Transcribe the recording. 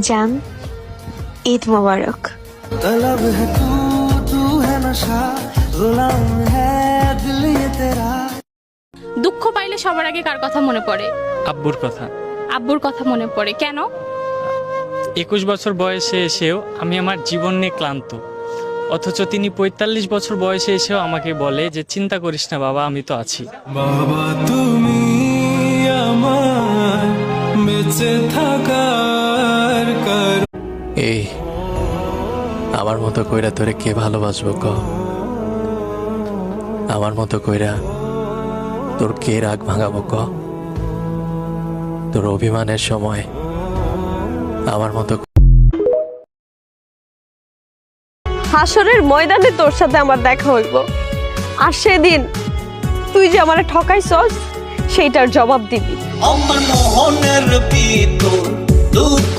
জান, ঈদ মোবারক। तलब है तू तू है नशा गुलाम है दिल ये तेरा। দুঃখ পাইলে সবার আগে কার কথা মনে পড়ে? আব্বুর কথা। আব্বুর কথা মনে পড়ে কেন? 21 বছর বয়সে এসেও আমি আমার জীবন নিয়ে ক্লান্ত, অথচ তিনি 45 বছর বয়সে এসেও আমাকে বলে যে চিন্তা করিস না বাবা, আমি তো আছি। বাবা তুমি আমার বেঁচে থাকার কারণ। এই আমার মতো কইরা তোরে কে ভালোবাসবো ক? আমার মতো কইরা তোর কে রাগ ভাঙাবো ক? তোর অভিমানের সময় আমার মতো হাসরের ময়দানে তোর সাথে আমার দেখা হইব, আর সেদিন তুই যে আমারে ঠকাইছস সেইটার জবাব দিবি। আমার মোহনের ভিতর দুঃখ